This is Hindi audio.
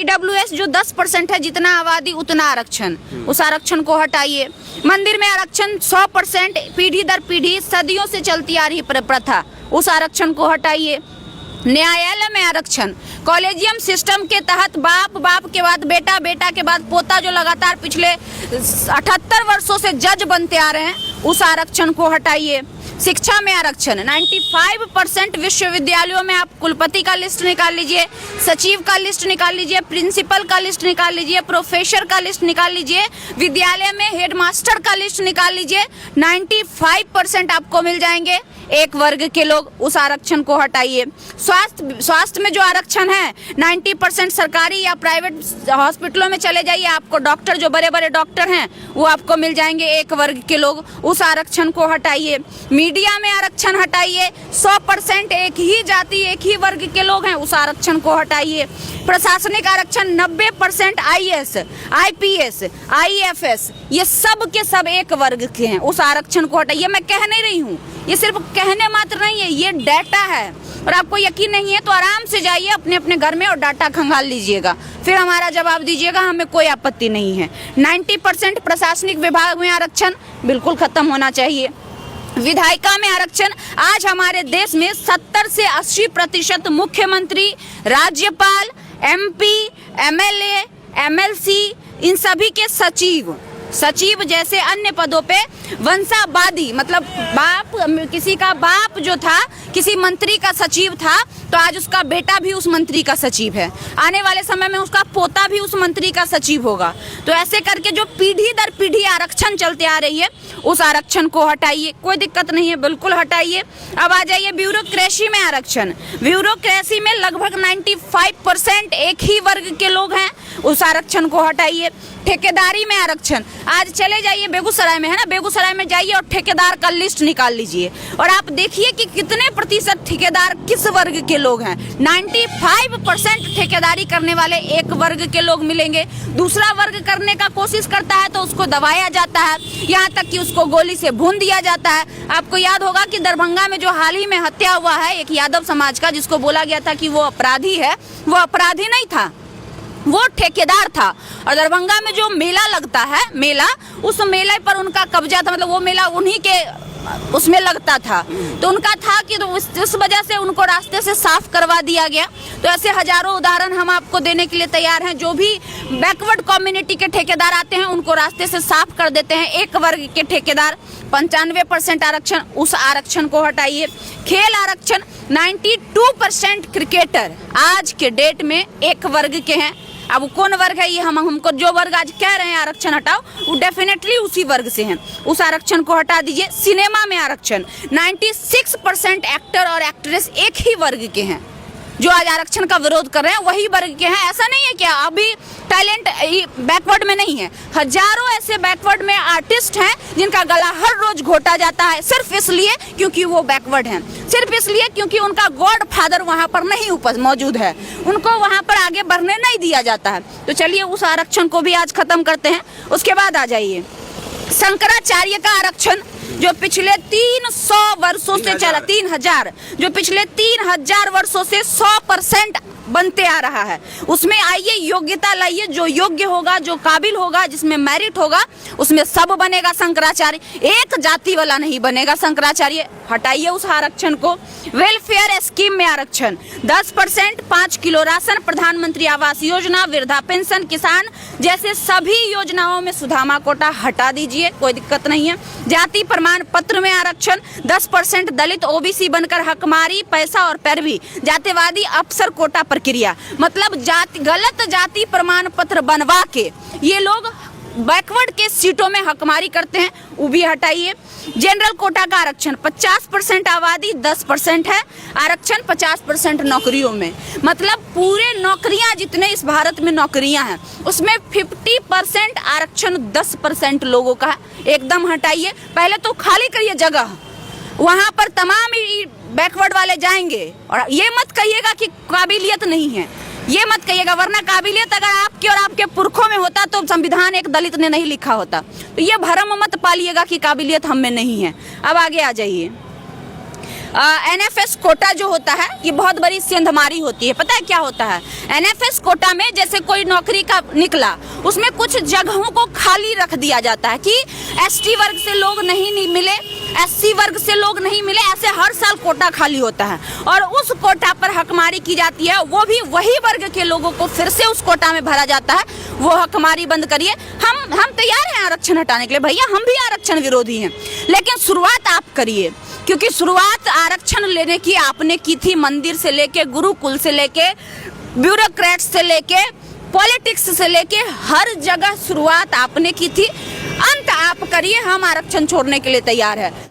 ईडब्ल्यूएस जो 10% है, जितना आबादी उतना आरक्षण, उस आरक्षण को हटाइए। मंदिर में आरक्षण 100%, पीढ़ी दर पीढ़ी सदियों से चलती आ रही प्रथा, उस आरक्षण को हटाइए। न्यायालय में आरक्षण, कॉलेजियम सिस्टम के तहत बाप के बाद बेटा, बेटा के बाद पोता, जो लगातार पिछले 78 वर्षों से जज बनते आ रहे हैं, उस आरक्षण को हटाइए। शिक्षा में आरक्षण 95% विश्वविद्यालयों में आप कुलपति का लिस्ट निकाल लीजिए, सचिव का लिस्ट निकाल लीजिए, प्रिंसिपल का लिस्ट निकाल लीजिए, प्रोफेसर का लिस्ट निकाल लीजिए, विद्यालय में हेडमास्टर का लिस्ट निकाल लीजिए, 95% आपको मिल जाएंगे एक वर्ग के लोग, उस आरक्षण को हटाइए। स्वास्थ्य में जो आरक्षण है 90% सरकारी या प्राइवेट हॉस्पिटलों में चले जाइए, आपको डॉक्टर, जो बड़े बड़े डॉक्टर हैं, वो आपको मिल जाएंगे एक वर्ग के लोग, उस आरक्षण को हटाइए। मीडिया में आरक्षण हटाइए, 100% एक ही जाति एक ही वर्ग के लोग हैं, उस आरक्षण को हटाइए। प्रशासनिक आरक्षण 90% आईएएस, आईपीएस, आईएफएस, ये सब के सब एक वर्ग के हैं, उस आरक्षण को हटाइए। मैं कह नहीं रही हूँ, ये सिर्फ कहने मात्र नहीं है, ये डाटा है। और आपको यकीन नहीं है तो आराम से जाइए अपने अपने घर में और डाटा खंगाल लीजिएगा, फिर हमारा जवाब दीजिएगा, हमें कोई आपत्ति नहीं है। 90% प्रशासनिक विभाग में आरक्षण बिल्कुल खत्म होना चाहिए। विधायिका में आरक्षण, आज हमारे देश में 70 से 80% मुख्यमंत्री, राज्यपाल, एमपी, एमएलए, एमएलसी, इन सभी के सचिव जैसे अन्य पदों पे वंशावादी, मतलब बाप, किसी का बाप जो था किसी मंत्री का सचिव था, तो आज उसका बेटा भी उस मंत्री का सचिव है, आने वाले समय में उसका पोता भी उस मंत्री का सचिव होगा। तो ऐसे करके जो पीढ़ी दर पीढ़ी आरक्षण चलते आ रही है, उस आरक्षण को हटाइए, कोई दिक्कत नहीं है, बिल्कुल हटाइए। अब आ जाइए ब्यूरोक्रेसी में आरक्षण। ब्यूरोक्रेसी में लगभग 95% एक ही वर्ग के लोग हैं, उस आरक्षण को हटाइए। ठेकेदारी में आरक्षण, आज चले जाइए बेगूसराय में, है ना, बेगूसराय में जाइए और ठेकेदार का लिस्ट निकाल लीजिए और आप देखिए कि कितने प्रतिशत ठेकेदार किस वर्ग के लोग हैं। 95% ठेकेदारी करने वाले एक वर्ग के लोग मिलेंगे। दूसरा वर्ग करने का कोशिश करता है तो उसको दबाया जाता है, यहाँ तक कि उसको गोली से भून दिया जाता है। आपको याद होगा कि दरभंगा में जो हाल ही में हत्या हुआ है एक यादव समाज का, जिसको बोला गया था कि वो अपराधी है, वो अपराधी नहीं था, वो ठेकेदार था। और दरभंगा में जो मेला लगता है, उस मेले पर उनका कब्जा था, मतलब वो मेला उन्हीं के उसमें लगता था, तो उनका था कि तो उस वजह से उनको रास्ते से साफ करवा दिया गया। तो ऐसे हजारों उदाहरण हम आपको देने के लिए तैयार हैं। जो भी बैकवर्ड कम्युनिटी के ठेकेदार आते हैं उनको रास्ते से साफ कर देते हैं एक वर्ग के ठेकेदार। 95% आरक्षण, उस आरक्षण को हटाइए। खेल आरक्षण, 92% क्रिकेटर आज के डेट में एक वर्ग के हैं। अब कौन वर्ग है ये हमको जो वर्ग आज कह रहे हैं आरक्षण हटाओ, वो डेफिनेटली उसी वर्ग से हैं, उस आरक्षण को हटा दीजिए। सिनेमा में आरक्षण, 96% एक्टर और एक्ट्रेस एक ही वर्ग के हैं, जो आज आरक्षण का विरोध कर रहे हैं वही वर्ग के हैं। ऐसा नहीं है कि अभी टैलेंट बैकवर्ड में नहीं है, हजारों ऐसे बैकवर्ड में आर्टिस्ट हैं जिनका गला हर रोज घोटा जाता है, सिर्फ इसलिए क्योंकि वो बैकवर्ड हैं, सिर्फ इसलिए क्योंकि उनका गॉड फादर वहाँ पर नहीं मौजूद है, उनको वहाँ पर आगे बढ़ने नहीं दिया जाता है। तो चलिए उस आरक्षण को भी आज खत्म करते हैं। उसके बाद आ जाइए शंकराचार्य का आरक्षण, जो पिछले 300 वर्षों से चला, 3000, जो पिछले 3000 वर्षों से 100% बनते आ रहा है। उसमें आइए योग्यता लाइए, जो योग्य होगा, जो काबिल होगा, जिसमें मेरिट होगा, उसमें सब बनेगा शंकराचार्य, एक जाति वाला नहीं बनेगा शंकराचार्य। हटाइए उस आरक्षण को। वेलफेयर स्कीम में आरक्षण, 10%, 5 किलो राशन, प्रधानमंत्री आवास योजना, वृद्धा पेंशन, किसान जैसे सभी योजनाओं में सुदामा कोटा हटा दीजिए, कोई दिक्कत नहीं है। जाति प्रमाण पत्र में आरक्षण, 10% दलित ओबीसी बनकर हकमारी, पैसा और पैरवी, जातिवादी अफसर कोटा प्रक्रिया, मतलब गलत जाति प्रमाण पत्र बनवा के ये लोग बैकवर्ड के सीटों में हकमारी करते हैं, वो भी हटाइए। जनरल कोटा का आरक्षण, 50% आबादी 10% है आरक्षण, 50% नौकरियों में, मतलब पूरे नौकरियां जितने इस भारत में नौकरियां हैं उसमें 50% आरक्षण 10% लोगों का है, एकदम हटाइए। पहले तो खाली करिए जगह, वहां पर तमाम बैकवर्ड वाले जाएंगे। और ये मत कहिएगा कि काबिलियत नहीं है, ये मत कहिएगा, वरना काबिलियत अगर आपके और आपके पुरखों में होता तो संविधान एक दलित ने नहीं लिखा होता। तो ये भरम मत पालिएगा कि काबिलियत हम में नहीं है। अब आगे आ जाइए। एनएफएस कोटा जो होता है ये बहुत बड़ी सेंधमारी होती है। पता है क्या होता है? एनएफएस कोटा में जैसे कोई नौकरी का निकला, उसमें कुछ जगहों को खाली रख दिया जाता है कि एसटी वर्ग से लोग नहीं मिले, एससी वर्ग से लोग नहीं मिले, ऐसे हर साल कोटा खाली होता है और उस कोटा पर हकमारी की जाती है। वो भी वही वर्ग के लोगों को फिर से उस कोटा में भरा जाता है। वो हकमारी बंद करिए। हम तैयार हैं आरक्षण हटाने के लिए भैया, हम भी आरक्षण विरोधी हैं, लेकिन शुरुआत आप करिए, क्योंकि शुरुआत आरक्षण लेने की आपने की थी मंदिर से लेके, गुरुकुल से लेके, ब्यूरोक्रेट से लेके, पॉलिटिक्स से लेके, हर जगह शुरुआत आपने की थी। अंत आप करिए, हम आरक्षण छोड़ने के लिए तैयार है।